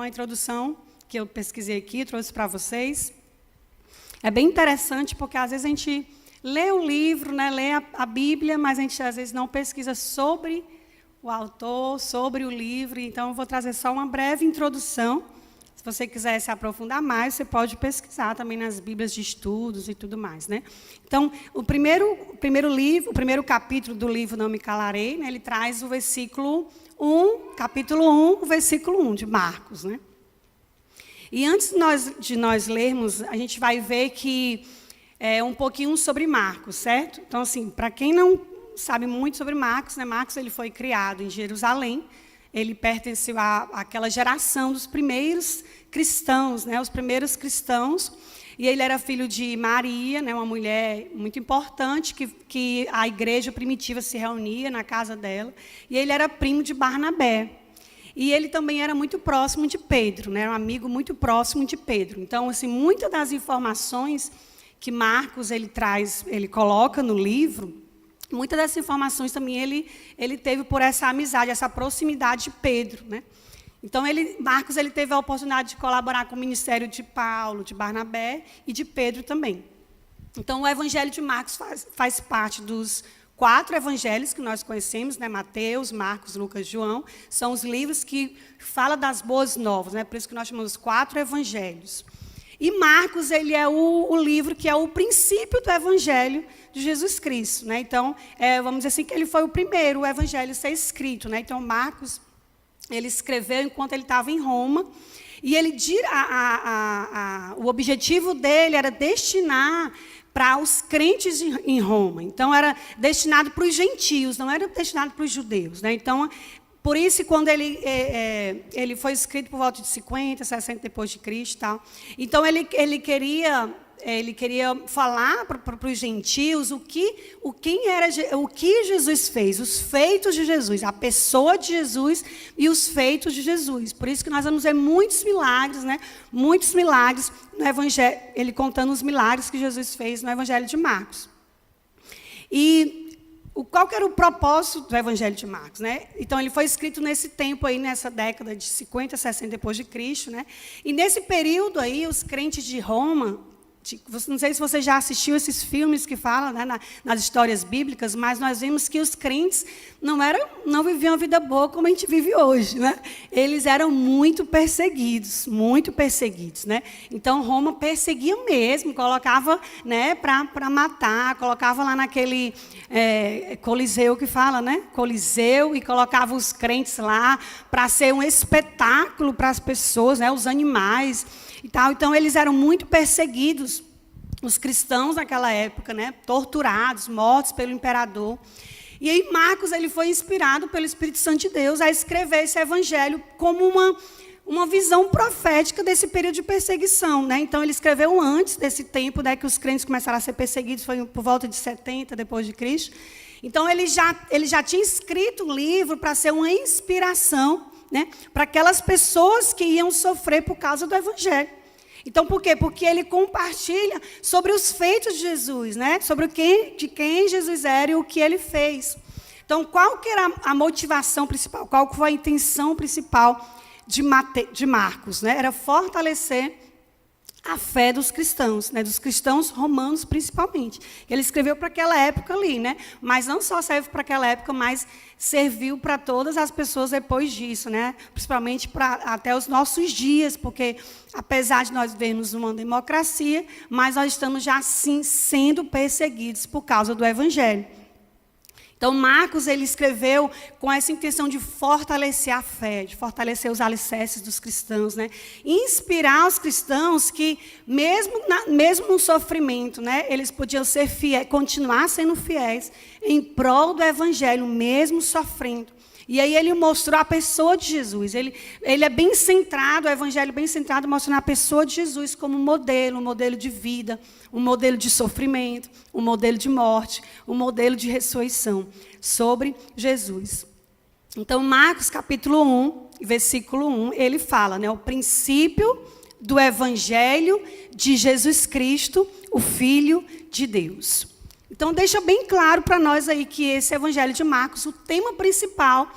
a introdução que eu pesquisei aqui, trouxe para vocês. É bem interessante, porque às vezes a gente lê o livro, né, lê a Bíblia, mas a gente às vezes não pesquisa sobre o autor, sobre o livro. Então, eu vou trazer só uma breve introdução. Se você quiser se aprofundar mais, você pode pesquisar também nas Bíblias de estudos e tudo mais, né? Então, o primeiro capítulo do livro Não Me Calarei, né, ele traz o versículo 1, capítulo 1, versículo 1 de Marcos, né? E antes de nós lermos, a gente vai ver que é um pouquinho sobre Marcos, certo? Então, assim, para quem não sabe muito sobre Marcos, né? Marcos ele foi criado em Jerusalém. Ele pertenceu àquela geração dos primeiros cristãos, né? Os primeiros cristãos. E ele era filho de Maria, né? Uma mulher muito importante que a igreja primitiva se reunia na casa dela. E ele era primo de Barnabé. E ele também era muito próximo de Pedro, né? Um amigo muito próximo de Pedro. Então, assim, muitas das informações que Marcos ele coloca no livro, muitas dessas informações também ele teve por essa amizade, essa proximidade de Pedro, né? Então, Marcos ele teve a oportunidade de colaborar com o ministério de Paulo, de Barnabé e de Pedro também. Então, o Evangelho de Marcos faz parte dos 4 evangelhos que nós conhecemos, né? Mateus, Marcos, Lucas, João, são os livros que falam das boas novas, né? Por isso que nós chamamos os 4 evangelhos. E Marcos, ele é o livro que é o princípio do Evangelho de Jesus Cristo, né? Então, vamos dizer assim, que ele foi o primeiro evangelho a ser escrito, né? Então, Marcos, ele escreveu enquanto ele estava em Roma, e o objetivo dele era destinar para os crentes em Roma. Então, era destinado para os gentios, não era destinado para os judeus, né? Então, por isso, quando ele foi escrito por volta de 50, 60 depois de Cristo, tal. Então ele queria falar para os gentios o que Jesus fez, os feitos de Jesus, a pessoa de Jesus e os feitos de Jesus. Por isso que nós vamos ver muitos milagres, né? Muitos milagres no Evangelho, ele contando os milagres que Jesus fez no Evangelho de Marcos. E qual que era o propósito do Evangelho de Marcos, né? Então, ele foi escrito nesse tempo aí, nessa década de 50, 60 depois de Cristo, né? E nesse período aí, os crentes de Roma, não sei se você já assistiu esses filmes que falam, né, nas histórias bíblicas, mas nós vimos que os crentes não viviam uma vida boa como a gente vive hoje, né? Eles eram muito perseguidos, né? Então, Roma perseguia mesmo, colocava, né, para matar, colocava lá naquele Coliseu que fala, né? Coliseu, e colocava os crentes lá para ser um espetáculo para as pessoas, né? Os animais e tal. Então, eles eram muito perseguidos, os cristãos naquela época, né? Torturados, mortos pelo imperador. E aí Marcos ele foi inspirado pelo Espírito Santo de Deus a escrever esse evangelho como uma visão profética desse período de perseguição, né? Então, ele escreveu antes desse tempo, né, que os crentes começaram a ser perseguidos, foi por volta de 70 depois de Cristo. Então, ele já tinha escrito o livro para ser uma inspiração, né, para aquelas pessoas que iam sofrer por causa do Evangelho. Então, por quê? Porque ele compartilha sobre os feitos de Jesus, né, sobre de quem Jesus era e o que ele fez. Então, qual que era a motivação principal? Qual que foi a intenção principal de Marcos, né? Era fortalecer a fé dos cristãos, né? Dos cristãos romanos principalmente. Ele escreveu para aquela época ali, né? Mas não só serve para aquela época, mas serviu para todas as pessoas depois disso, né? Principalmente até os nossos dias, porque apesar de nós vivermos numa democracia, mas nós estamos já assim sendo perseguidos por causa do Evangelho. Então, Marcos ele escreveu com essa intenção de fortalecer a fé, de fortalecer os alicerces dos cristãos, né? Inspirar os cristãos que, mesmo no sofrimento, né, eles podiam ser fiéis, continuar sendo fiéis em prol do Evangelho, mesmo sofrendo. E aí ele mostrou a pessoa de Jesus. Ele é bem centrado, o Evangelho bem centrado, mostrando a pessoa de Jesus como um modelo de vida, um modelo de sofrimento, um modelo de morte, um modelo de ressurreição sobre Jesus. Então, Marcos capítulo 1, versículo 1, ele fala, né, o princípio do Evangelho de Jesus Cristo, o Filho de Deus. Então, deixa bem claro para nós aí que esse Evangelho de Marcos, o tema principal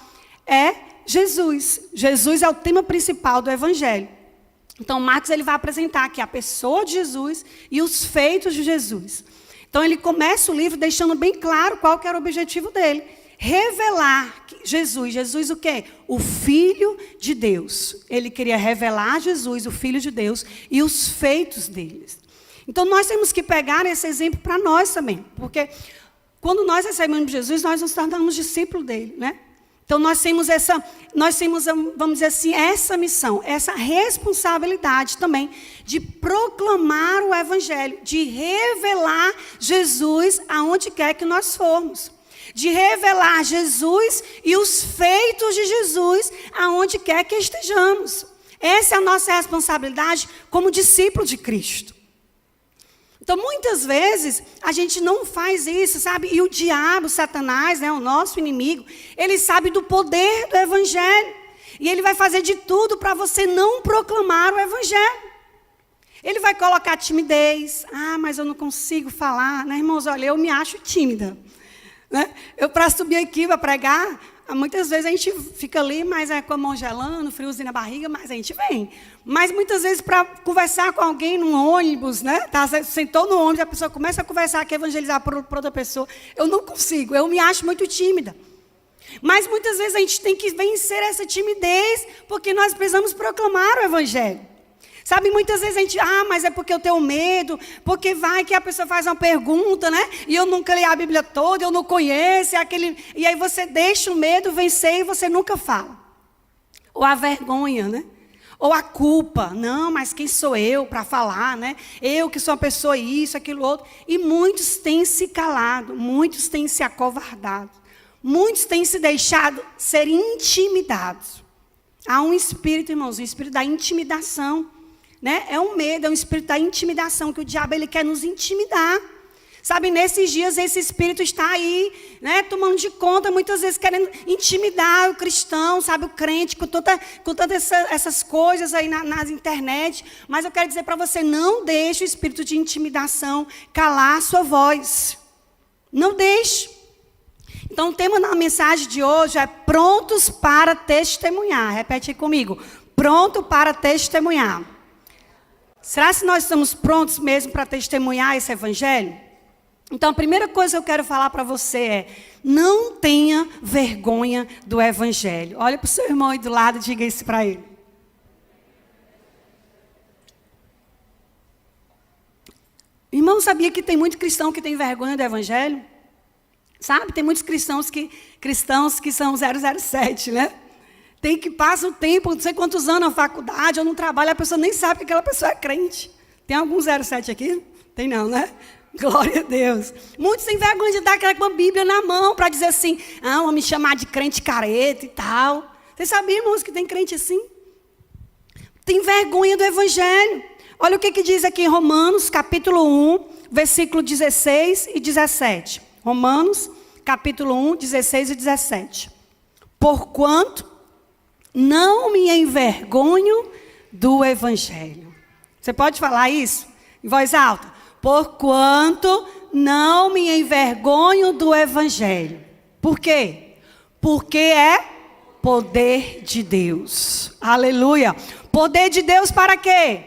é Jesus. Jesus é o tema principal do Evangelho. Então, Marcos ele vai apresentar aqui a pessoa de Jesus e os feitos de Jesus. Então, ele começa o livro deixando bem claro qual que era o objetivo dele. Revelar Jesus. Jesus o quê? O Filho de Deus. Ele queria revelar Jesus, o Filho de Deus, e os feitos deles. Então, nós temos que pegar esse exemplo para nós também. Porque quando nós recebemos Jesus, nós nos tornamos discípulos dele, né? Então, nós temos, vamos dizer assim, essa missão, essa responsabilidade também de proclamar o Evangelho, de revelar Jesus aonde quer que nós formos. De revelar Jesus e os feitos de Jesus aonde quer que estejamos. Essa é a nossa responsabilidade como discípulo de Cristo. Então, muitas vezes, a gente não faz isso, sabe? E o diabo, Satanás, né, o nosso inimigo, ele sabe do poder do Evangelho. E ele vai fazer de tudo para você não proclamar o Evangelho. Ele vai colocar timidez. Ah, mas eu não consigo falar. Né, irmãos? Olha, eu me acho tímida. Né? Eu, para subir aqui, para pregar, muitas vezes a gente fica ali, mas com a mão gelando, friozinho na barriga, mas a gente vem. Mas muitas vezes para conversar com alguém num ônibus, né? Sentou no ônibus, a pessoa começa a conversar, quer evangelizar para outra pessoa. Eu não consigo, eu me acho muito tímida. Mas muitas vezes a gente tem que vencer essa timidez, porque nós precisamos proclamar o Evangelho. Sabe, muitas vezes a gente, mas é porque eu tenho medo, porque vai que a pessoa faz uma pergunta, né? E eu nunca li a Bíblia toda, eu não conheço, e aí você deixa o medo vencer e você nunca fala. Ou a vergonha, né? Ou a culpa. Não, mas quem sou eu para falar, né? Eu que sou uma pessoa isso, aquilo, outro. E muitos têm se calado, muitos têm se acovardado. Muitos têm se deixado ser intimidados. Há um espírito, irmãos, um espírito da intimidação. Né? É um medo, é um espírito da intimidação, que o diabo ele quer nos intimidar. Sabe, nesses dias esse espírito está aí, né, tomando de conta, muitas vezes querendo intimidar o cristão, sabe, o crente, com todas essas coisas aí nas internet. Mas eu quero dizer para você, não deixe o espírito de intimidação calar a sua voz. Não deixe. Então o tema da mensagem de hoje é prontos para testemunhar. Repete aí comigo. Pronto para testemunhar. Será que nós estamos prontos mesmo para testemunhar esse Evangelho? Então, a primeira coisa que eu quero falar para você é, não tenha vergonha do Evangelho. Olha para o seu irmão aí do lado e diga isso para ele. Irmão, sabia que tem muito cristão que tem vergonha do Evangelho? Sabe, tem muitos cristãos que são 007, né? Tem que passar o tempo, não sei quantos anos na faculdade, ou no trabalho, a pessoa nem sabe que aquela pessoa é crente. Tem algum 07 aqui? Tem não, né? Glória a Deus. Muitos têm vergonha de dar aquela Bíblia na mão para dizer assim, vão me chamar de crente careta e tal. Vocês sabiam, irmãos, que tem crente assim? Tem vergonha do Evangelho. Olha o que diz aqui em Romanos, capítulo 1, versículo 16 e 17. Romanos, capítulo 1, 16 e 17. Porquanto não me envergonho do Evangelho. Você pode falar isso em voz alta? Porquanto não me envergonho do Evangelho. Por quê? Porque é poder de Deus. Aleluia. Poder de Deus para quê?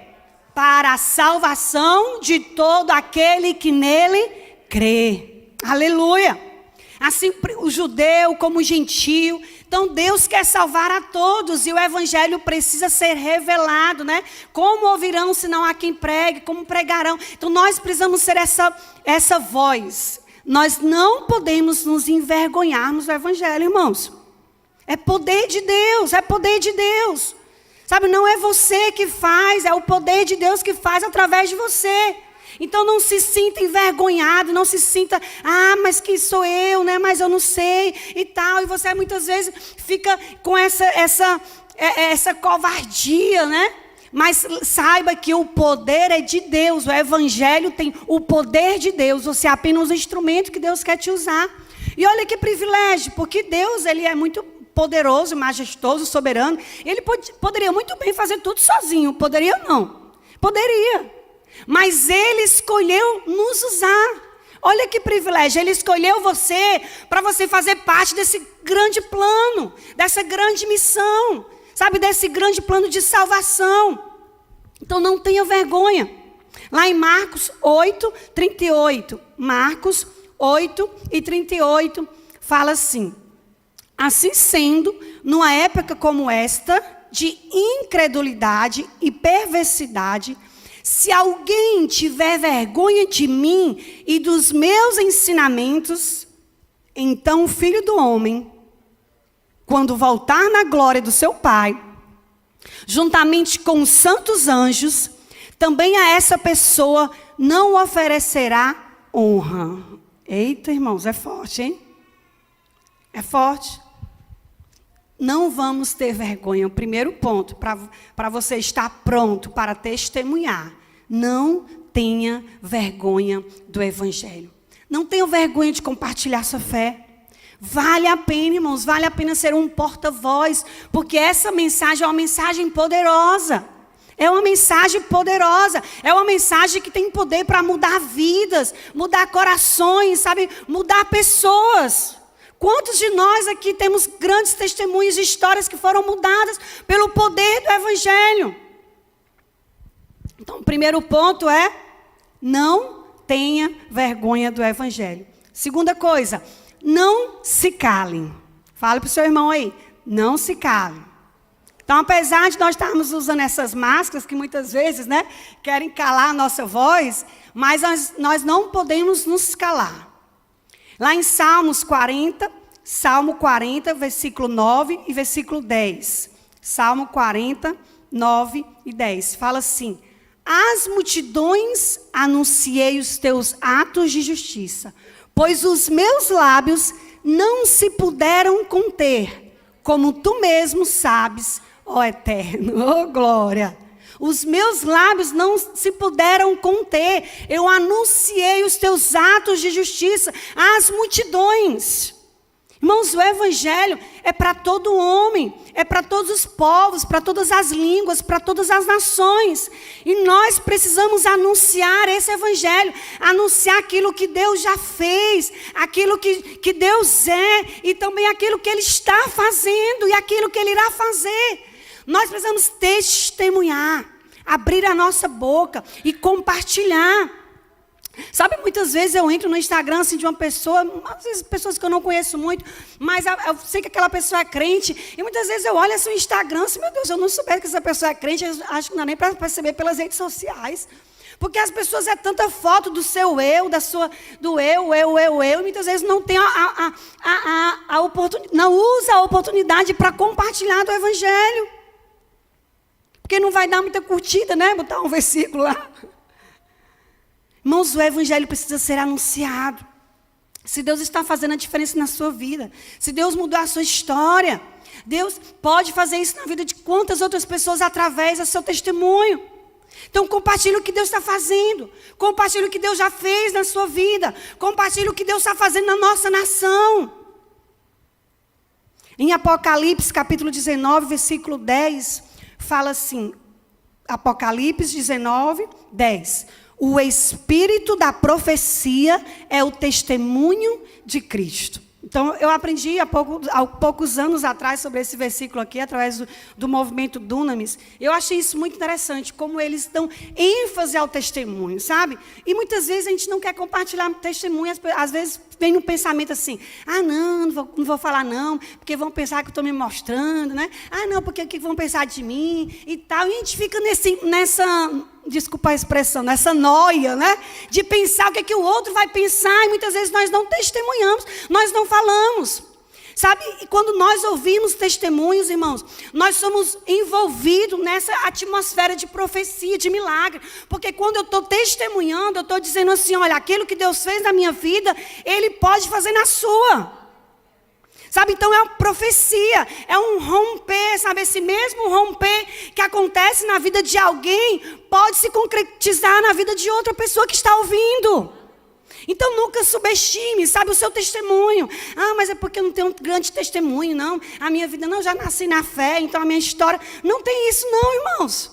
Para a salvação de todo aquele que nele crê. Aleluia. Assim o judeu como o gentio. Então Deus quer salvar a todos e o Evangelho precisa ser revelado, né? Como ouvirão se não há quem pregue, como pregarão? Então nós precisamos ser essa voz. Nós não podemos nos envergonharmos do Evangelho, irmãos. É poder de Deus, é poder de Deus. Sabe, não é você que faz, é o poder de Deus que faz através de você. Então não se sinta envergonhado, não se sinta, mas quem sou eu, né? Mas eu não sei e tal. E você muitas vezes fica com essa covardia, né? Mas saiba que o poder é de Deus, o Evangelho tem o poder de Deus. Você é apenas um instrumento que Deus quer te usar. E olha que privilégio, porque Deus ele é muito poderoso, majestoso, soberano. Ele poderia muito bem fazer tudo sozinho, poderia não? Poderia. Mas Ele escolheu nos usar. Olha que privilégio, Ele escolheu você para você fazer parte desse grande plano, dessa grande missão, sabe, desse grande plano de salvação. Então não tenha vergonha. Lá em Marcos 8, 38, Marcos 8 e 38, fala assim: assim sendo, numa época como esta, de incredulidade e perversidade, se alguém tiver vergonha de mim e dos meus ensinamentos, então o Filho do Homem, quando voltar na glória do seu Pai, juntamente com os santos anjos, também a essa pessoa não oferecerá honra. Eita, irmãos, é forte, hein? É forte. Não vamos ter vergonha. O primeiro ponto, para você estar pronto para testemunhar. Não tenha vergonha do Evangelho. Não tenha vergonha de compartilhar sua fé. Vale a pena, irmãos, vale a pena ser um porta-voz, porque essa mensagem é uma mensagem poderosa. É uma mensagem poderosa, é uma mensagem que tem poder para mudar vidas, mudar corações, sabe, mudar pessoas. Quantos de nós aqui temos grandes testemunhos de histórias que foram mudadas pelo poder do Evangelho? Então, o primeiro ponto é: não tenha vergonha do Evangelho. Segunda coisa, não se calem. Fale para o seu irmão aí, não se calem. Então, apesar de nós estarmos usando essas máscaras que muitas vezes, né, querem calar a nossa voz, mas nós não podemos nos calar. Lá em Salmo 40, versículo 9 e versículo 10. Salmo 40, 9 e 10. Fala assim: às multidões anunciei os teus atos de justiça, pois os meus lábios não se puderam conter, como tu mesmo sabes, ó Eterno. Ó glória! Os meus lábios não se puderam conter. Eu anunciei os teus atos de justiça às multidões. Irmãos, o Evangelho é para todo homem, é para todos os povos, para todas as línguas, para todas as nações. E nós precisamos anunciar esse Evangelho, anunciar aquilo que Deus já fez, aquilo que Deus é, e também aquilo que Ele está fazendo e aquilo que Ele irá fazer. Nós precisamos testemunhar, abrir a nossa boca e compartilhar. Sabe, muitas vezes eu entro no Instagram assim, de uma pessoa, às vezes pessoas que eu não conheço muito, mas eu sei que aquela pessoa é crente, e muitas vezes eu olho assim, o Instagram, assim, meu Deus, eu não soubesse que essa pessoa é crente, eu acho que não dá nem para perceber pelas redes sociais. Porque as pessoas é tanta foto do seu eu, do eu, e muitas vezes não tem a oportunidade, não usa a oportunidade para compartilhar do Evangelho. Porque não vai dar muita curtida, né? Botar um versículo lá. Irmãos, o Evangelho precisa ser anunciado. Se Deus está fazendo a diferença na sua vida, se Deus mudou a sua história, Deus pode fazer isso na vida de quantas outras pessoas através do seu testemunho. Então compartilhe o que Deus está fazendo, compartilhe o que Deus já fez na sua vida, compartilhe o que Deus está fazendo na nossa nação. Em Apocalipse, capítulo 19, versículo 10, fala assim, Apocalipse 19, 10. O espírito da profecia é o testemunho de Cristo. Então, eu aprendi há poucos anos atrás sobre esse versículo aqui, através do movimento Dunamis. Eu achei isso muito interessante, como eles dão ênfase ao testemunho, sabe? E muitas vezes a gente não quer compartilhar testemunho, às vezes vem um pensamento assim, não vou falar não, porque vão pensar que eu estou me mostrando, né? Não, porque o que vão pensar de mim e tal. E a gente fica nessa, desculpa a expressão, nessa noia, né? De pensar o que o outro vai pensar, e muitas vezes nós não testemunhamos, nós não falamos. Sabe, e quando nós ouvimos testemunhos, irmãos, nós somos envolvidos nessa atmosfera de profecia, de milagre. Porque quando eu estou testemunhando, eu estou dizendo assim, olha, aquilo que Deus fez na minha vida, Ele pode fazer na sua. Sabe, então é uma profecia, é um romper, sabe, esse mesmo romper que acontece na vida de alguém, pode se concretizar na vida de outra pessoa que está ouvindo. Então nunca subestime, sabe, o seu testemunho. Mas é porque eu não tenho um grande testemunho, não. A minha vida, não, já nasci na fé, então a minha história. Não tem isso não, irmãos.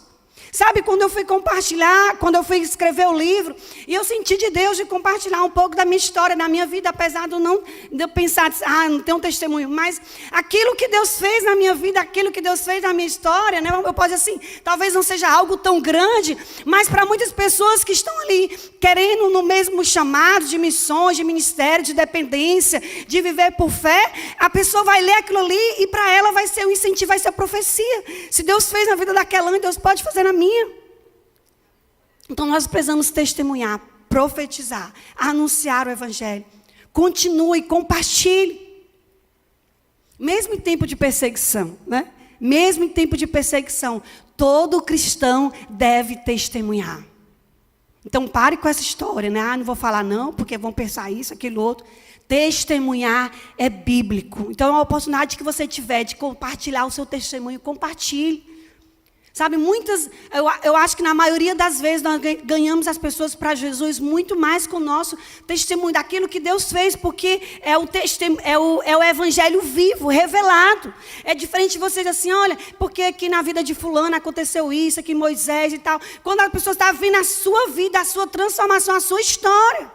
Sabe, quando eu fui compartilhar, quando eu fui escrever o livro, e eu senti de Deus de compartilhar um pouco da minha história, da minha vida, apesar de eu pensar, não tenho um testemunho, mas aquilo que Deus fez na minha vida, aquilo que Deus fez na minha história, né, eu posso dizer assim, talvez não seja algo tão grande, mas para muitas pessoas que estão ali, querendo no mesmo chamado de missões, de ministério, de dependência, de viver por fé, a pessoa vai ler aquilo ali e para ela vai ser um incentivo, vai ser a profecia. Se Deus fez na vida daquela, Deus pode fazer na minha. Então nós precisamos testemunhar, profetizar, anunciar o evangelho. Continue, compartilhe. Mesmo em tempo de perseguição, né? Mesmo em tempo de perseguição, todo cristão deve testemunhar. Então pare com essa história, né? Não vou falar não, porque vão pensar isso, aquilo outro. Testemunhar é bíblico. Então a oportunidade que você tiver de compartilhar o seu testemunho, compartilhe. Sabe, eu acho que na maioria das vezes nós ganhamos as pessoas para Jesus muito mais com o nosso testemunho, daquilo que Deus fez, porque é o evangelho vivo, revelado. É diferente de você dizer assim, olha, porque aqui na vida de fulano aconteceu isso, aqui Moisés e tal. Quando a pessoa está vendo a sua vida, a sua transformação, a sua história.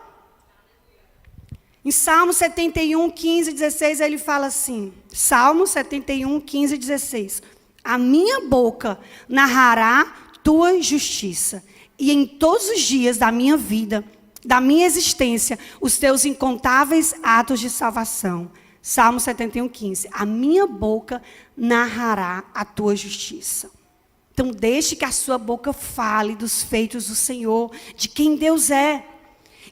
Em Salmo 71, 15, 16, ele fala assim, Salmo 71, 15, 16... A minha boca narrará tua justiça, e em todos os dias da minha vida, da minha existência, os teus incontáveis atos de salvação. Salmo 71, 15. A minha boca narrará a tua justiça. Então, deixe que a sua boca fale dos feitos do Senhor, de quem Deus é.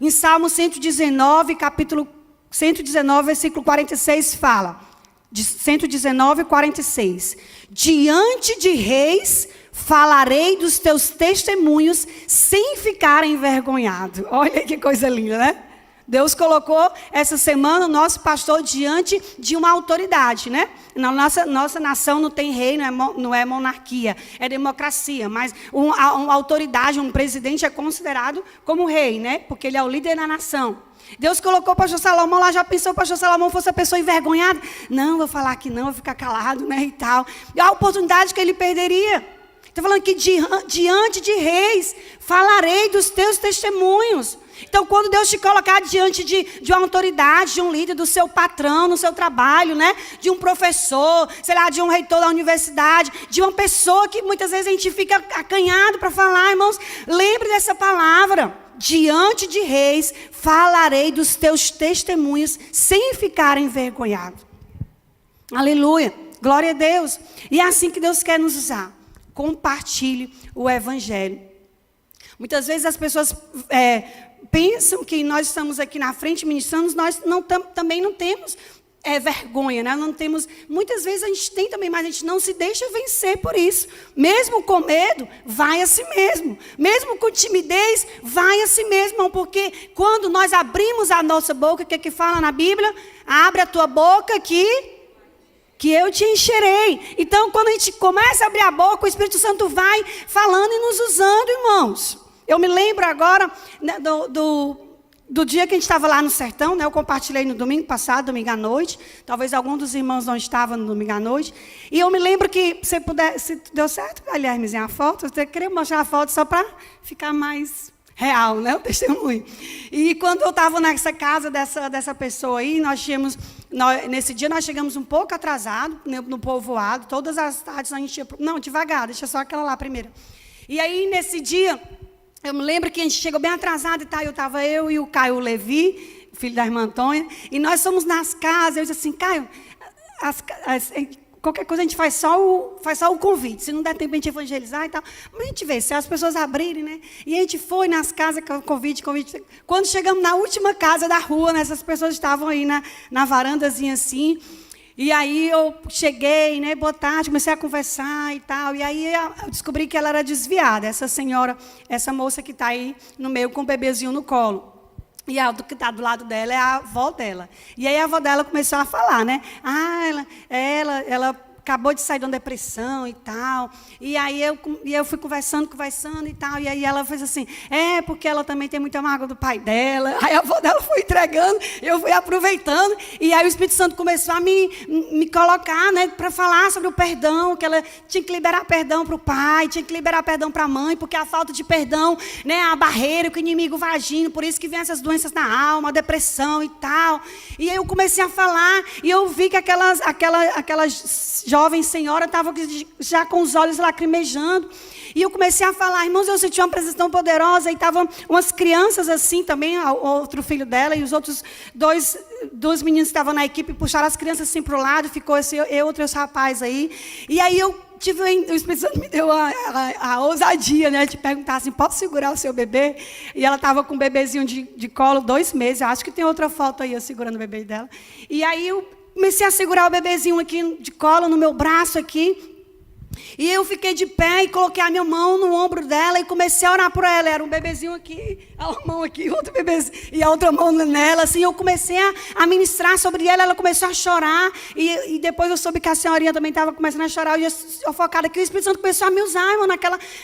Em Salmo 119, capítulo 119, versículo 46, fala... De 119, 46. Diante de reis, falarei dos teus testemunhos sem ficar envergonhado. Olha que coisa linda, né? Deus colocou essa semana o nosso pastor diante de uma autoridade, né? Na nossa nação não tem rei, não é monarquia, é democracia. Mas uma autoridade, um presidente é considerado como rei, né? Porque ele é o líder da nação. Deus colocou o pastor Salomão lá, já pensou que o pastor Salomão fosse a pessoa envergonhada? Não, vou falar que não, vou ficar calado, né, e tal. E a oportunidade que ele perderia. Está falando que diante de reis, falarei dos teus testemunhos. Então, quando Deus te colocar diante de uma autoridade, de um líder, do seu patrão, no seu trabalho, né, de um professor, sei lá, de um reitor da universidade, de uma pessoa que muitas vezes a gente fica acanhado para falar, irmãos, lembre dessa palavra. Diante de reis, falarei dos teus testemunhos sem ficar envergonhado. Aleluia, glória a Deus. E é assim que Deus quer nos usar. Compartilhe o evangelho. Muitas vezes as pessoas pensam que nós estamos aqui na frente ministrando, nós também não temos vergonha, né? Não temos, muitas vezes a gente tem também, mas a gente não se deixa vencer por isso. Mesmo com medo, vai a si mesmo. Mesmo com timidez, vai a si mesmo. Porque quando nós abrimos a nossa boca, o que é que fala na Bíblia? Abre a tua boca que eu te encherei. Então, quando a gente começa a abrir a boca, o Espírito Santo vai falando e nos usando, irmãos. Eu me lembro agora, né, do dia que a gente estava lá no sertão, né? Eu compartilhei no domingo passado, domingo à noite. Talvez algum dos irmãos não estava no domingo à noite. E eu me lembro que, se deu certo, aliás, a foto, eu queria mostrar a foto só para ficar mais real, né? O testemunho. E quando eu estava nessa casa dessa pessoa aí, nesse dia nós chegamos um pouco atrasado, no povoado. Todas as tardes a gente ia... Não, devagar, deixa só aquela lá primeiro. E aí, nesse dia... Eu me lembro que a gente chegou bem atrasado e tal, estava eu e o Caio Levi, filho da irmã Antônia, e nós fomos nas casas. Eu disse assim, Caio, qualquer coisa a gente faz só o convite, se não der tempo a gente evangelizar e tal. Mas a gente vê, se as pessoas abrirem, né? E a gente foi nas casas com convite. Quando chegamos na última casa da rua, né, essas pessoas estavam aí na varandazinha assim. E aí eu cheguei, né, boa tarde, comecei a conversar e tal. E aí eu descobri que ela era desviada, essa senhora, essa moça que está aí no meio com o bebezinho no colo. E a que está do lado dela é a avó dela. E aí a avó dela começou a falar, né? Ela acabou de sair de uma depressão e tal. E aí eu fui conversando e tal. E aí ela fez assim, porque ela também tem muita mágoa do pai dela. Aí a avó dela foi entregando, eu fui aproveitando. E aí o Espírito Santo começou a me colocar, né, para falar sobre o perdão, que ela tinha que liberar perdão para o pai, tinha que liberar perdão para a mãe, porque a falta de perdão, né, a barreira que o inimigo vai agindo, por isso que vem essas doenças na alma, a depressão e tal. E aí eu comecei a falar, e eu vi que aquela jovem senhora estava já com os olhos lacrimejando. E eu comecei a falar, irmãos, eu senti uma presença tão poderosa, e estavam umas crianças assim também, o outro filho dela, e os outros dois meninos que estavam na equipe, puxaram as crianças assim para o lado, ficou esse, eu e outros rapazes aí. E aí o Espírito Santo me deu a ousadia, né, de perguntar assim, posso segurar o seu bebê? E ela estava com um bebezinho de colo, 2 meses, acho que tem outra foto aí, eu segurando o bebê dela. E aí eu comecei a segurar o bebezinho aqui de colo, no meu braço aqui. E eu fiquei de pé e coloquei a minha mão no ombro dela e comecei a orar por ela. Era um bebezinho aqui, a mão aqui, outro bebezinho, e a outra mão nela. Assim, eu comecei a ministrar sobre ela começou a chorar. E depois eu soube que a senhorinha também estava começando a chorar. Eu focada aqui, o Espírito Santo começou a me usar, irmão,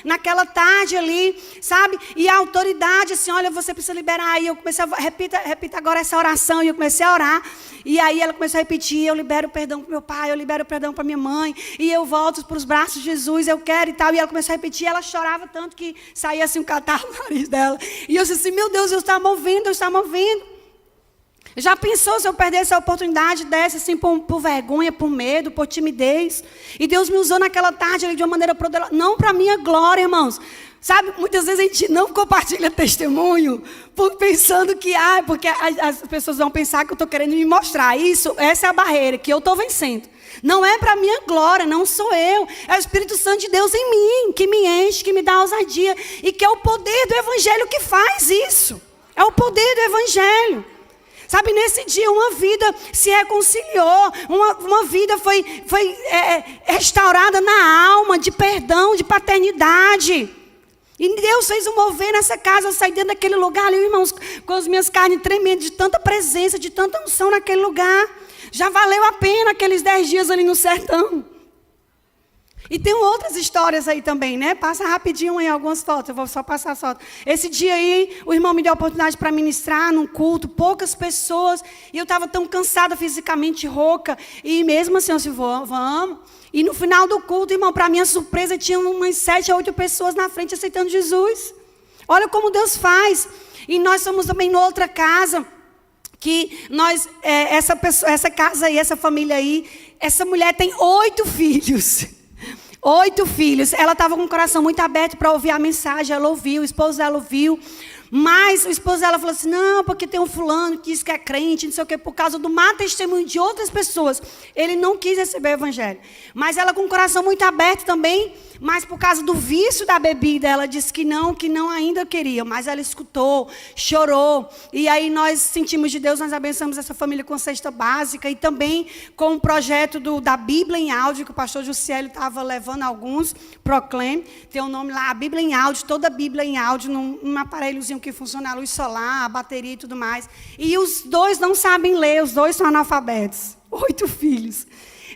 naquela tarde ali, sabe? E a autoridade, assim, olha, você precisa liberar. E eu comecei a, repita agora essa oração. E eu comecei a orar. E aí ela começou a repetir, eu libero perdão para meu pai, eu libero perdão para minha mãe. E eu volto para os braços de Jesus, eu quero e tal. E ela começou a repetir, ela chorava tanto que saía assim um catarro no nariz dela. E eu disse assim, meu Deus, eu estava movendo. Já pensou se eu perdesse a oportunidade dessa, assim, por vergonha, por medo, por timidez? E Deus me usou naquela tarde ali de uma maneira poderosa, não para a minha glória, irmãos. Sabe, muitas vezes a gente não compartilha testemunho pensando que, porque as pessoas vão pensar que eu estou querendo me mostrar. Essa é a barreira que eu estou vencendo. Não é para a minha glória, não sou eu. É o Espírito Santo de Deus em mim, que me enche, que me dá ousadia. E que é o poder do Evangelho que faz isso. É o poder do Evangelho. Sabe, nesse dia uma vida se reconciliou, uma vida foi restaurada na alma, de perdão, de paternidade. E Deus fez um mover nessa casa, eu saí dentro daquele lugar ali, irmãos, com as minhas carnes tremendo, de tanta presença, de tanta unção naquele lugar. Já valeu a pena aqueles 10 dias ali no sertão. E tem outras histórias aí também, né? Passa rapidinho aí algumas fotos, eu vou só passar as fotos. Esse dia aí, o irmão me deu a oportunidade para ministrar num culto, poucas pessoas, e eu estava tão cansada fisicamente, rouca, e mesmo assim eu disse, vamos. E no final do culto, irmão, para minha surpresa, tinha umas 7 a 8 pessoas na frente aceitando Jesus. Olha como Deus faz. E nós somos também em outra casa, que nós, essa casa aí, essa família aí, essa mulher tem 8 filhos. 8 filhos. Ela estava com o coração muito aberto para ouvir a mensagem. Ela ouviu, o esposo dela ouviu. Mas o esposo dela falou assim, não, porque tem um fulano que diz que é crente, não sei o quê, por causa do má testemunho de outras pessoas. Ele não quis receber o evangelho. Mas ela com o coração muito aberto também, mas por causa do vício da bebida, ela disse que não ainda queria. Mas ela escutou, chorou. E aí nós sentimos de Deus, nós abençoamos essa família com cesta básica e também com o projeto da Bíblia em áudio, que o pastor Juscelio estava levando alguns, Proclaim. Tem o nome lá, a Bíblia em áudio, toda a Bíblia em áudio, num aparelhozinho que funciona a luz solar, a bateria e tudo mais. E os 2 não sabem ler, os 2 são analfabetos. 8 filhos.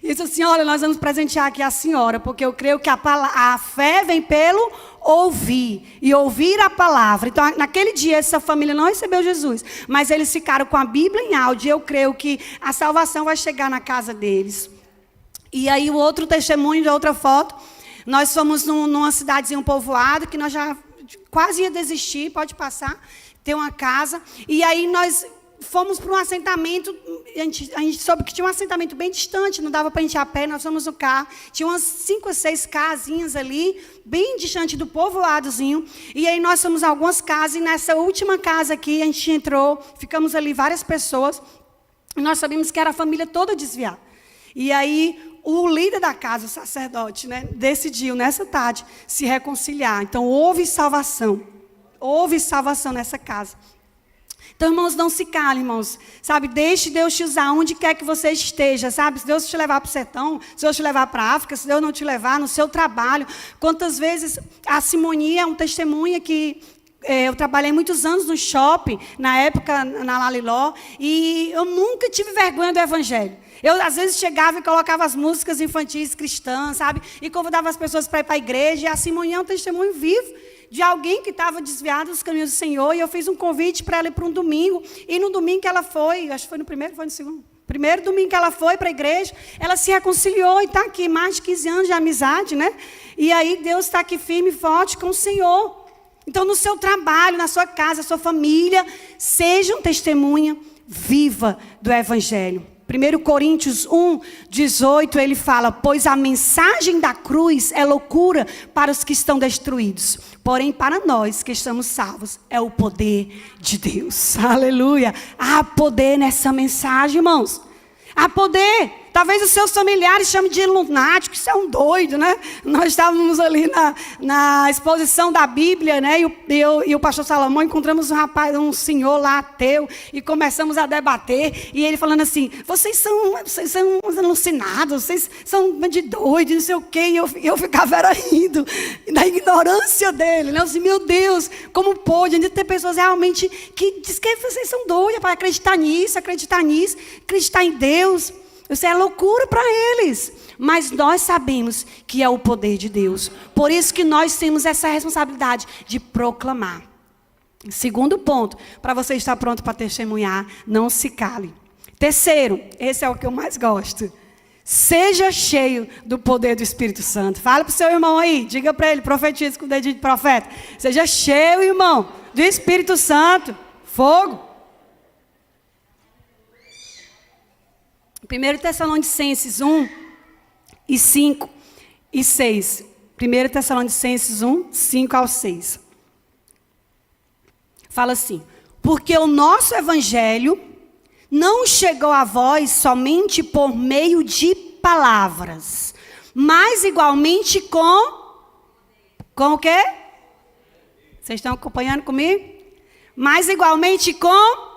E disse assim, olha, nós vamos presentear aqui a senhora, porque eu creio que a fé vem pelo ouvir, e ouvir a palavra. Então, naquele dia, essa família não recebeu Jesus, mas eles ficaram com a Bíblia em áudio, e eu creio que a salvação vai chegar na casa deles. E aí, o outro testemunho, de outra foto, nós fomos numa cidadezinha, um povoado, que nós já quase ia desistir, pode passar, tem uma casa, e aí nós fomos para um assentamento, a gente soube que tinha um assentamento bem distante, não dava para a gente ir a pé, nós fomos no carro, tinha umas 5 ou 6 casinhas ali, bem distante do povoadozinho, e aí nós fomos a algumas casas, e nessa última casa aqui, a gente entrou, ficamos ali várias pessoas, e nós sabíamos que era a família toda desviada. E aí o líder da casa, o sacerdote, né, decidiu nessa tarde se reconciliar. Então houve salvação nessa casa. Então, irmãos, não se calem, irmãos. Sabe, deixe Deus te usar onde quer que você esteja, sabe? Se Deus te levar para o sertão, se Deus te levar para a África, se Deus não te levar no seu trabalho. Quantas vezes a Simonia é um testemunho que Eu trabalhei muitos anos no shopping, na época, na Laliló, e eu nunca tive vergonha do evangelho. Eu, às vezes, chegava e colocava as músicas infantis cristãs, sabe? E convidava as pessoas para ir para a igreja. E a Simone é um testemunho vivo de alguém que estava desviado dos caminhos do Senhor. E eu fiz um convite para ela ir para um domingo. E no domingo que ela foi, acho que foi no primeiro, foi no segundo. Primeiro domingo que ela foi para a igreja, ela se reconciliou e está aqui, mais de 15 anos de amizade, né? E aí Deus está aqui firme e forte com o Senhor. Então, no seu trabalho, na sua casa, na sua família, seja um testemunha viva do evangelho. 1 Coríntios 1, 18, ele fala: pois a mensagem da cruz é loucura para os que estão destruídos, porém para nós que estamos salvos é o poder de Deus. Aleluia. Há poder nessa mensagem, irmãos. Há poder. Talvez os seus familiares chamem de lunático, isso é um doido, né? Nós estávamos ali na exposição da Bíblia, né? E o pastor Salomão encontramos um senhor lá ateu, e começamos a debater, e ele falando assim: vocês são alucinados, vocês são de doido, não sei o quê. E eu ficava era rindo da ignorância dele, né? Eu disse: meu Deus, como pode ainda ter pessoas realmente que diz que vocês são doidos para acreditar nisso, acreditar em Deus. Isso é loucura para eles. Mas nós sabemos que é o poder de Deus. Por isso que nós temos essa responsabilidade de proclamar. Segundo ponto, para você estar pronto para testemunhar, não se cale. Terceiro, esse é o que eu mais gosto. Seja cheio do poder do Espírito Santo. Fala para o seu irmão aí, diga para ele, profetiza com o dedinho de profeta. Seja cheio, irmão, do Espírito Santo. Fogo. 1 Tessalonicenses 1, e 5 e 6. 1 Tessalonicenses 1, 5 ao 6. Fala assim: porque o nosso evangelho não chegou a vós somente por meio de palavras, mas igualmente com o quê? Vocês estão acompanhando comigo? Mas igualmente com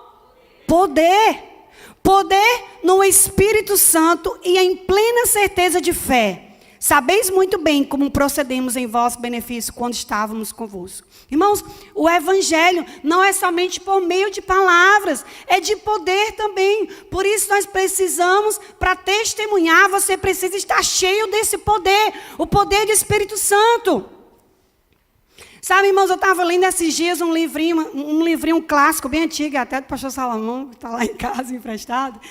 poder. Poder no Espírito Santo e em plena certeza de fé. Sabeis muito bem como procedemos em vosso benefício quando estávamos convosco. Irmãos, o evangelho não é somente por meio de palavras, é de poder também. Por isso nós precisamos, para testemunhar, você precisa estar cheio desse poder, o poder do Espírito Santo. Sabe, irmãos, eu estava lendo esses dias um livrinho clássico, bem antigo, até do pastor Salomão, que está lá em casa, emprestado.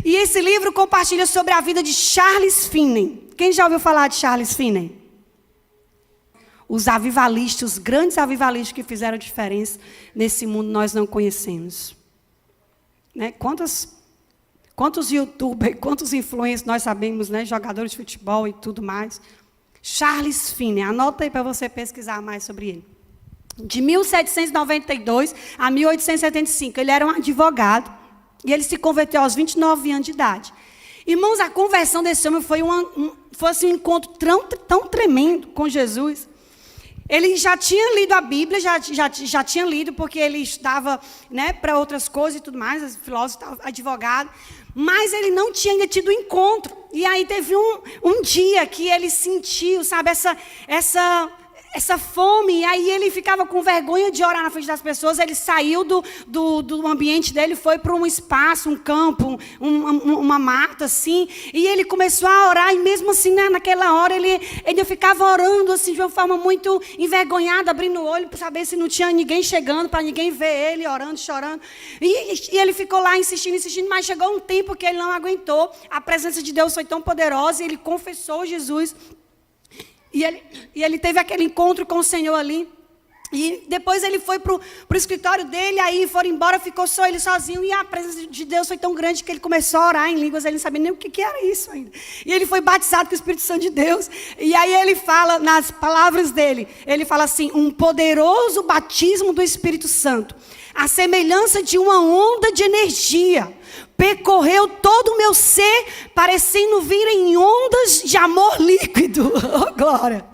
E esse livro compartilha sobre a vida de Charles Finney. Quem já ouviu falar de Charles Finney? Os avivalistas, os grandes avivalistas que fizeram diferença nesse mundo, nós não conhecemos. Né? Quantos youtubers, quantos influencers nós sabemos, né? Jogadores de futebol e tudo mais. Charles Finney, anota aí para você pesquisar mais sobre ele. De 1792 a 1875, ele era um advogado e ele se converteu aos 29 anos de idade. Irmãos, a conversão desse homem foi um encontro tão tremendo com Jesus. Ele já tinha lido a Bíblia, já tinha lido, porque ele estava, né, para outras coisas e tudo mais, filósofo, advogado, mas ele não tinha ainda tido encontro. E aí teve um dia que ele sentiu, sabe, essa fome, e aí ele ficava com vergonha de orar na frente das pessoas. Ele saiu do ambiente dele, foi para um espaço, um campo, uma mata, assim, e ele começou a orar, e mesmo assim, né, naquela hora, ele ficava orando, assim, de uma forma muito envergonhada, abrindo o olho, para saber se não tinha ninguém chegando, para ninguém ver ele, orando, chorando, e ele ficou lá insistindo, mas chegou um tempo que ele não aguentou. A presença de Deus foi tão poderosa, e ele confessou Jesus. E ele teve aquele encontro com o Senhor ali. E depois ele foi para o escritório dele, aí foram embora, ficou só ele sozinho. E a presença de Deus foi tão grande que ele começou a orar em línguas, ele não sabia nem o que era isso ainda. E ele foi batizado com o Espírito Santo de Deus. E aí ele fala, nas palavras dele, ele fala assim: um poderoso batismo do Espírito Santo, a semelhança de uma onda de energia, percorreu todo o meu ser, parecendo vir em ondas de amor líquido. Oh, glória!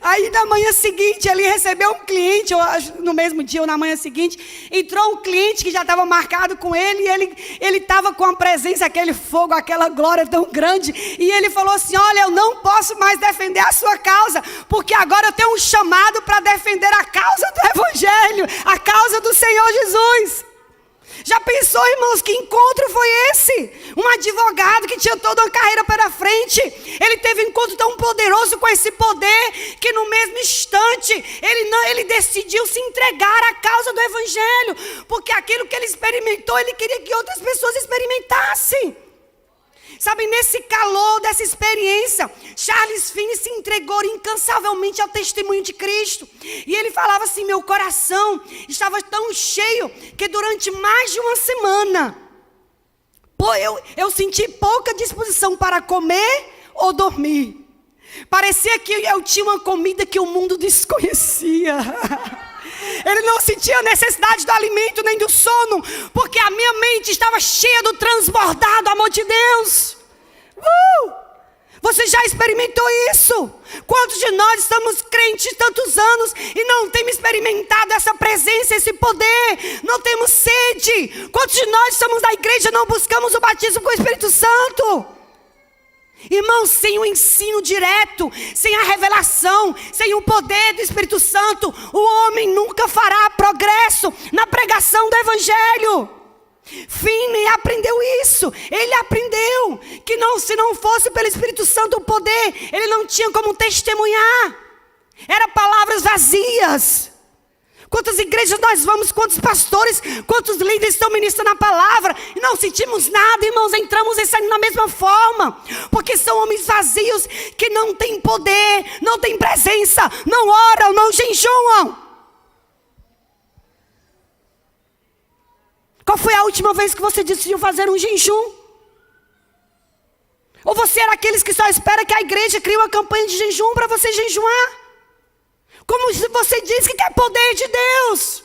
Aí na manhã seguinte, ele recebeu um cliente, ou no mesmo dia ou na manhã seguinte, entrou um cliente que já estava marcado com ele, e ele estava com a presença, aquele fogo, aquela glória tão grande, e ele falou assim: olha, eu não posso mais defender a sua causa, porque agora eu tenho um chamado para defender a causa do Evangelho, a causa do Senhor Jesus. Já pensou, irmãos, que encontro foi esse? Um advogado que tinha toda uma carreira pela frente, ele teve um encontro tão poderoso com esse poder, que no mesmo instante, ele decidiu se entregar à causa do Evangelho, porque aquilo que ele experimentou, ele queria que outras pessoas experimentassem. Sabe, nesse calor dessa experiência, Charles Finney se entregou incansavelmente ao testemunho de Cristo. E ele falava assim: meu coração estava tão cheio que durante mais de uma semana, eu senti pouca disposição para comer ou dormir. Parecia que eu tinha uma comida que o mundo desconhecia. Ele não sentia necessidade do alimento nem do sono, porque a minha mente estava cheia do transbordar do amor de Deus. Você já experimentou isso? Quantos de nós estamos crentes tantos anos e não temos experimentado essa presença, esse poder? Não temos sede. Quantos de nós estamos na igreja e não buscamos o batismo com o Espírito Santo? Irmãos, sem o ensino direto, sem a revelação, sem o poder do Espírito Santo, o homem nunca fará progresso na pregação do Evangelho. Finney aprendeu isso. Ele aprendeu que se não fosse pelo Espírito Santo o poder, ele não tinha como testemunhar. Eram palavras vazias. Quantas igrejas nós vamos, quantos pastores, quantos líderes estão ministrando a palavra e não sentimos nada, irmãos, entramos e saímos na mesma forma, porque são homens vazios que não têm poder, não têm presença, não oram, não jejuam. Qual foi a última vez que você decidiu fazer um jejum? Ou você era aqueles que só espera que a igreja crie uma campanha de jejum para você jejuar? Como você diz que quer poder de Deus?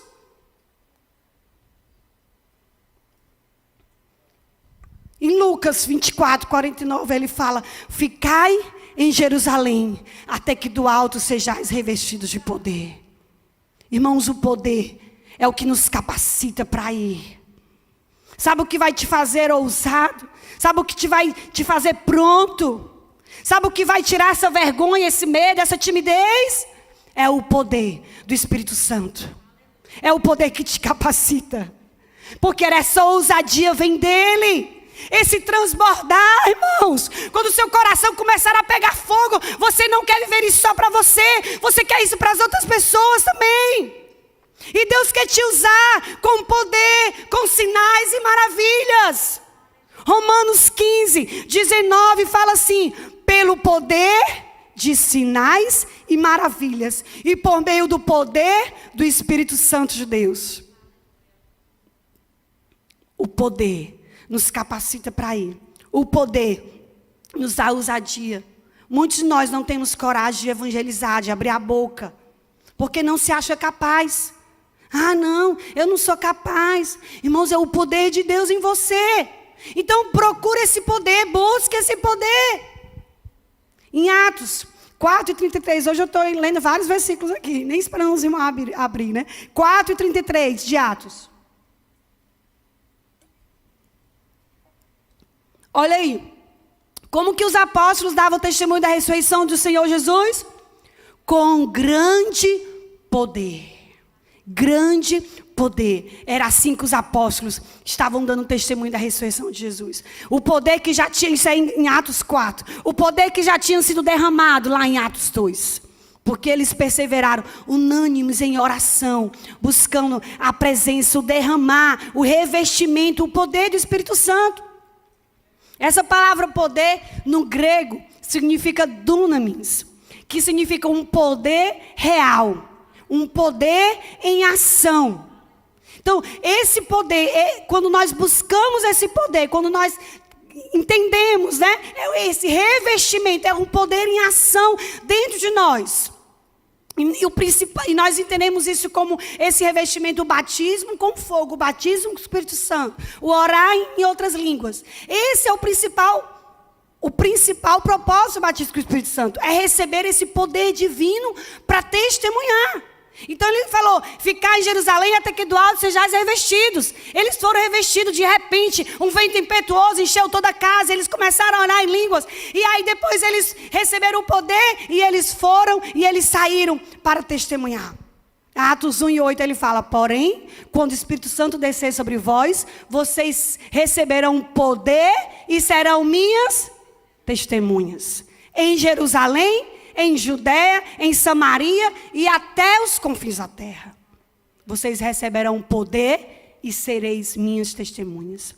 Em Lucas 24, 49, ele fala: ficai em Jerusalém, até que do alto sejais revestidos de poder. Irmãos, o poder é o que nos capacita para ir. Sabe o que vai te fazer ousado? Sabe o que vai te fazer pronto? Sabe o que vai tirar essa vergonha, esse medo, essa timidez? É o poder do Espírito Santo. É o poder que te capacita. Porque essa ousadia vem dele. Esse transbordar, irmãos. Quando o seu coração começar a pegar fogo, você não quer viver isso só para você. Você quer isso para as outras pessoas também. E Deus quer te usar com poder, com sinais e maravilhas. Romanos 15, 19 fala assim: pelo poder de sinais e maravilhas, e por meio do poder do Espírito Santo de Deus. O poder nos capacita para ir. O poder nos dá ousadia. Muitos de nós não temos coragem de evangelizar, de abrir a boca, porque não se acha capaz. Ah, não, eu não sou capaz. Irmãos, é o poder de Deus em você. Então procure esse poder, busque esse poder. Em Atos 4:33, hoje eu estou lendo vários versículos aqui, nem esperando os irmãos abrir, né? 4:33 de Atos. Olha aí, como que os apóstolos davam testemunho da ressurreição do Senhor Jesus? Com grande poder. Grande poder. Era assim que os apóstolos estavam dando testemunho da ressurreição de Jesus. O poder que já tinha, isso é em Atos 4. O poder que já tinha sido derramado lá em Atos 2. Porque eles perseveraram unânimes em oração, buscando a presença, o derramar, o revestimento, o poder do Espírito Santo. Essa palavra poder, no grego, significa dunamis, que significa um poder real. Um poder em ação. Então, esse poder, quando nós buscamos esse poder, quando nós entendemos, né? Esse revestimento é um poder em ação dentro de nós. E nós entendemos isso como esse revestimento, o batismo com fogo, o batismo com o Espírito Santo, o orar em outras línguas. Esse é o principal O principal propósito do batismo com o Espírito Santo é receber esse poder divino para testemunhar. Então ele falou, ficar em Jerusalém até que do alto sejais revestidos. Eles foram revestidos de repente, um vento impetuoso encheu toda a casa, eles começaram a orar em línguas, e aí depois eles receberam o poder, e eles foram, e eles saíram para testemunhar. Atos 1:8 ele fala, porém, quando o Espírito Santo descer sobre vós, vocês receberão poder e serão minhas testemunhas. Em Jerusalém, em Judeia, em Samaria e até os confins da terra. Vocês receberão poder e sereis minhas testemunhas.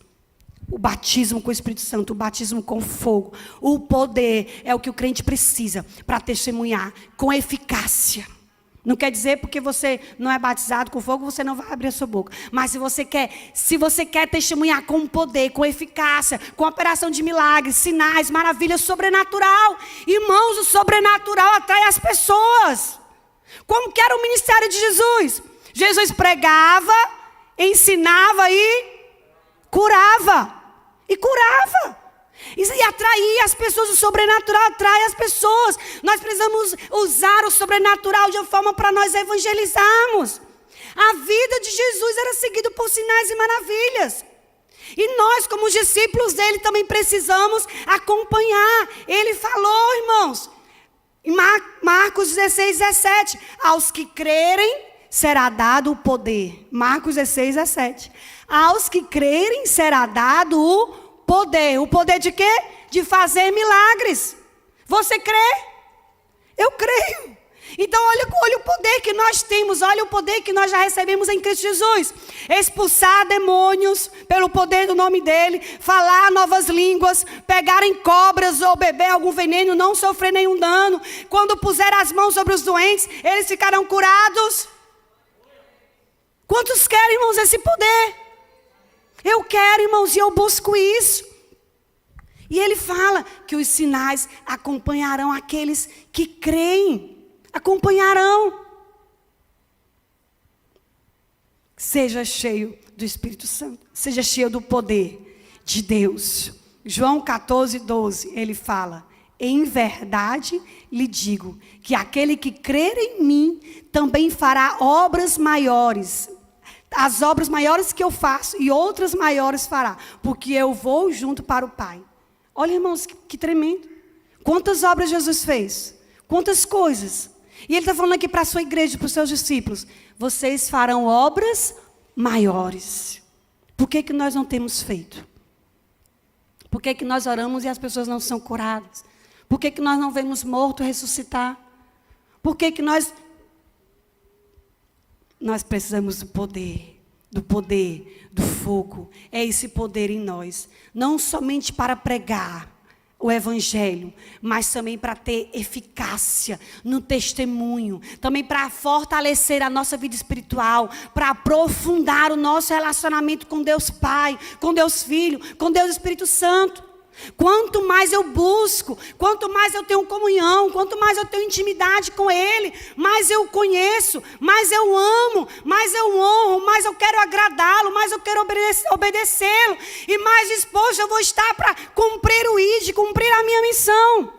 O batismo com o Espírito Santo, o batismo com fogo, o poder é o que o crente precisa para testemunhar com eficácia. Não quer dizer porque você não é batizado com fogo, você não vai abrir a sua boca. Mas se você quer testemunhar com poder, com eficácia, com operação de milagres, sinais, maravilhas, sobrenatural. Irmãos, o sobrenatural atrai as pessoas. Como que era o ministério de Jesus? Jesus pregava, ensinava e curava. E curava. E atrair as pessoas, o sobrenatural atrai as pessoas. Nós precisamos usar o sobrenatural de uma forma para nós evangelizarmos. A vida de Jesus era seguida por sinais e maravilhas. E nós, como os discípulos dele, também precisamos acompanhar. Ele falou, irmãos, em Marcos 16:17, aos que crerem será dado o poder. Marcos 16:17. Aos que crerem será dado o poder. O poder de quê? De fazer milagres. Você crê? Eu creio. Então olha o poder que nós temos. Olha o poder que nós já recebemos em Cristo Jesus. Expulsar demônios pelo poder do nome dele. Falar novas línguas. Pegar em cobras ou beber algum veneno. Não sofrer nenhum dano. Quando puser as mãos sobre os doentes, eles ficarão curados. Quantos querem, irmãos, esse poder? Eu quero, irmãos, e eu busco isso. E ele fala que os sinais acompanharão aqueles que creem. Acompanharão. Seja cheio do Espírito Santo. Seja cheio do poder de Deus. João 14:12, ele fala, em verdade lhe digo, que aquele que crer em mim, também fará obras maiores. As obras maiores que eu faço e outras maiores fará, porque eu vou junto para o Pai. Olha, irmãos, que tremendo. Quantas obras Jesus fez? Quantas coisas? E ele está falando aqui para a sua igreja, para os seus discípulos. Vocês farão obras maiores. Por que nós não temos feito? Por que nós oramos e as pessoas não são curadas? Por que nós não vemos morto ressuscitar? Por que nós precisamos do poder, do fogo. É esse poder em nós. Não somente para pregar o evangelho, mas também para ter eficácia no testemunho. Também para fortalecer a nossa vida espiritual, para aprofundar o nosso relacionamento com Deus Pai, com Deus Filho, com Deus Espírito Santo. Quanto mais eu busco, quanto mais eu tenho comunhão, quanto mais eu tenho intimidade com Ele, mais eu conheço, mais eu amo, mais eu honro, mais eu quero agradá-lo, mais eu quero obedecê-lo, e mais disposto eu vou estar para cumprir o ID, cumprir a minha missão.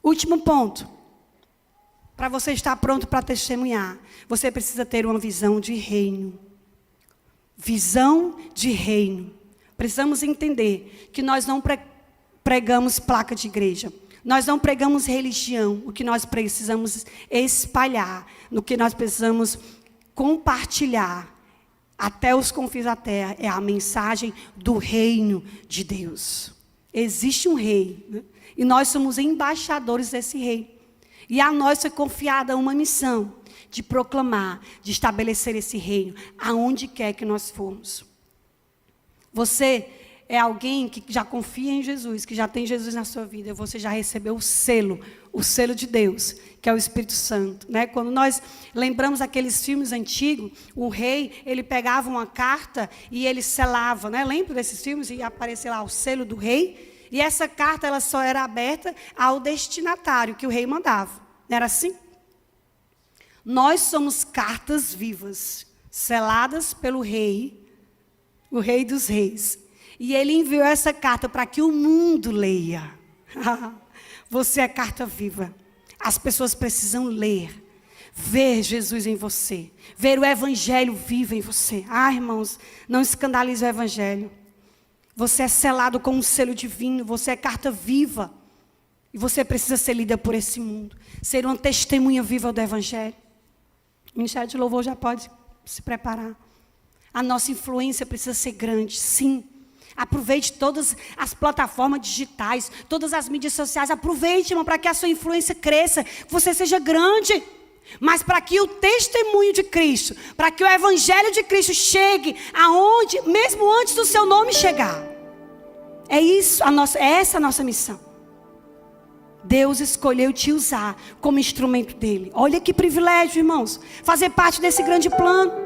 Último ponto. Para você estar pronto para testemunhar, você precisa ter uma visão de reino. Visão de reino. Precisamos entender que nós não pregamos placa de igreja. Nós não pregamos religião. O que nós precisamos espalhar, no que nós precisamos compartilhar até os confins da terra, é a mensagem do reino de Deus. Existe um rei, né? E nós somos embaixadores desse rei. E a nós foi confiada uma missão de proclamar, de estabelecer esse reino aonde quer que nós formos. Você é alguém que já confia em Jesus, que já tem Jesus na sua vida. Você já recebeu o selo de Deus, que é o Espírito Santo, né? Quando nós lembramos aqueles filmes antigos, o rei, ele pegava uma carta e ele selava, né? Lembra desses filmes? E aparecia lá o selo do rei. E essa carta, ela só era aberta ao destinatário que o rei mandava. Não era assim? Nós somos cartas vivas, seladas pelo rei, o Rei dos Reis. E Ele enviou essa carta para que o mundo leia. Você é carta viva. As pessoas precisam ler, ver Jesus em você, ver o Evangelho vivo em você. Irmãos, não escandalize o Evangelho. Você é selado com um selo divino, você é carta viva. E você precisa ser lida por esse mundo, ser uma testemunha viva do Evangelho. O Ministério de Louvor já pode se preparar. A nossa influência precisa ser grande, sim. Aproveite todas as plataformas digitais, todas as mídias sociais. Aproveite, irmão, para que a sua influência cresça, que você seja grande. Mas para que o testemunho de Cristo, para que o Evangelho de Cristo chegue aonde, mesmo antes do seu nome chegar. É essa a nossa missão. Deus escolheu te usar como instrumento dele. Olha que privilégio, irmãos, fazer parte desse grande plano.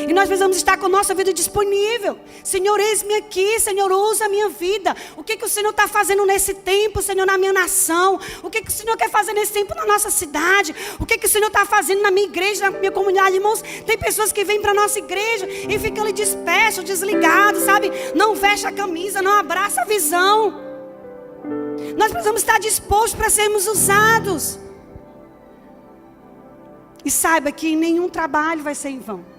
E nós precisamos estar com a nossa vida disponível. Senhor, eis-me aqui. Senhor, usa a minha vida. O que o Senhor está fazendo nesse tempo, Senhor, na minha nação? O que o Senhor quer fazer nesse tempo na nossa cidade? O que o Senhor está fazendo na minha igreja, na minha comunidade? Irmãos, tem pessoas que vêm para a nossa igreja e ficam ali dispersos, desligados, sabe? Não veste a camisa, não abraça a visão. Nós precisamos estar dispostos para sermos usados. E saiba que nenhum trabalho vai ser em vão.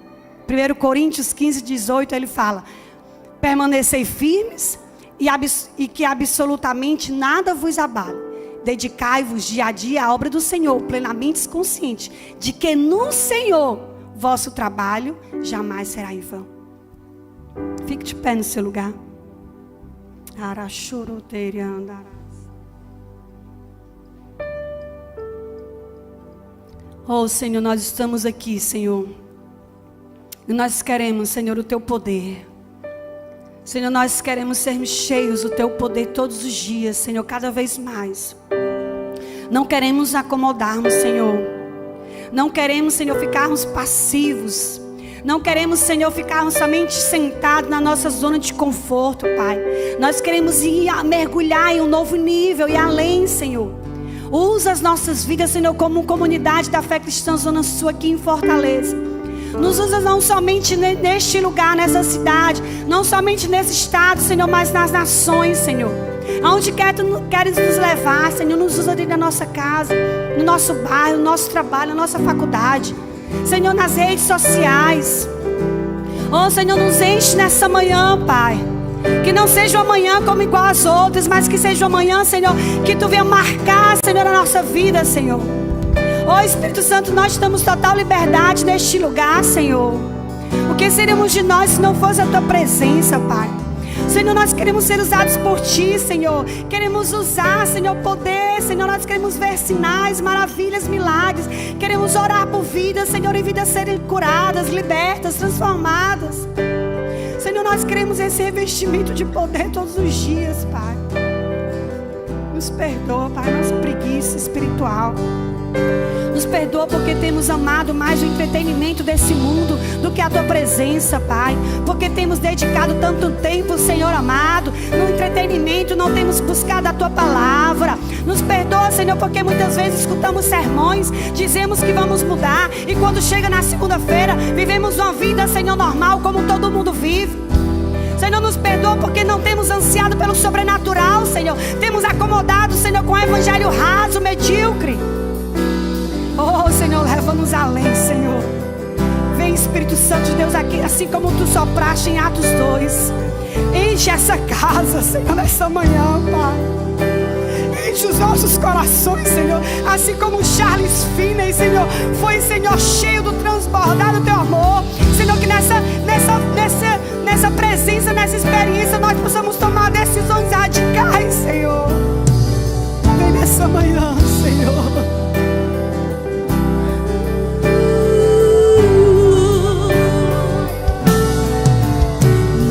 1 Coríntios 15, 18, ele fala: permanecei firmes e que absolutamente nada vos abale. Dedicai-vos dia a dia à obra do Senhor, plenamente consciente de que no Senhor vosso trabalho jamais será em vão. Fique de pé no seu lugar. Oh, Senhor, nós estamos aqui, Senhor. E nós queremos, Senhor, o Teu poder. Senhor, nós queremos sermos cheios do Teu poder todos os dias, Senhor, cada vez mais. Não queremos acomodarmos, Senhor. Não queremos, Senhor, ficarmos passivos. Não queremos, Senhor, ficarmos somente sentados na nossa zona de conforto, Pai. Nós queremos mergulhar em um novo nível e além, Senhor. Usa as nossas vidas, Senhor, como comunidade da fé cristã Zona Sul aqui em Fortaleza. Nos usa não somente neste lugar, nessa cidade, não somente nesse estado, Senhor, mas nas nações, Senhor. Aonde queres nos levar, Senhor, nos usa dentro da nossa casa, no nosso bairro, no nosso trabalho, na nossa faculdade. Senhor, nas redes sociais. Oh, Senhor, nos enche nessa manhã, Pai. Que não seja uma manhã como igual às outras, mas que seja uma manhã, Senhor, que Tu venha marcar, Senhor, a nossa vida, Senhor. Oh, Espírito Santo, nós temos total liberdade neste lugar, Senhor. O que seríamos de nós se não fosse a Tua presença, Pai? Senhor, nós queremos ser usados por Ti, Senhor. Queremos usar, Senhor, poder, Senhor. Nós queremos ver sinais, maravilhas, milagres. Queremos orar por vidas, Senhor, e vidas serem curadas, libertas, transformadas. Senhor, nós queremos esse revestimento de poder todos os dias, Pai. Nos perdoa, Pai, nossa preguiça espiritual. Nos perdoa porque temos amado mais o entretenimento desse mundo do que a Tua presença, Pai. Porque temos dedicado tanto tempo, Senhor amado, no entretenimento, não temos buscado a Tua palavra. Nos perdoa, Senhor, porque muitas vezes escutamos sermões, dizemos que vamos mudar, e quando chega na segunda-feira, vivemos uma vida, Senhor, normal, como todo mundo vive. Senhor, nos perdoa porque não temos ansiado pelo sobrenatural, Senhor. Temos acomodado, Senhor, com o evangelho raso, medíocre. Oh, Senhor, leva-nos além, Senhor. Vem, Espírito Santo de Deus, aqui, assim como Tu sopraste em Atos 2. Enche essa casa, Senhor, nessa manhã, Pai. Enche os nossos corações, Senhor. Assim como Charles Finney, Senhor, foi, Senhor, cheio do transbordar do Teu amor. Senhor, que nessa presença, nessa experiência, nós possamos tomar decisões radicais, Senhor. Vem nessa manhã, Senhor.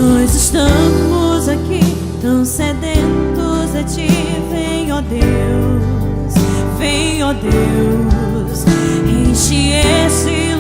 Nós estamos aqui tão sedentos a Ti. Vem, ó Deus, enche esse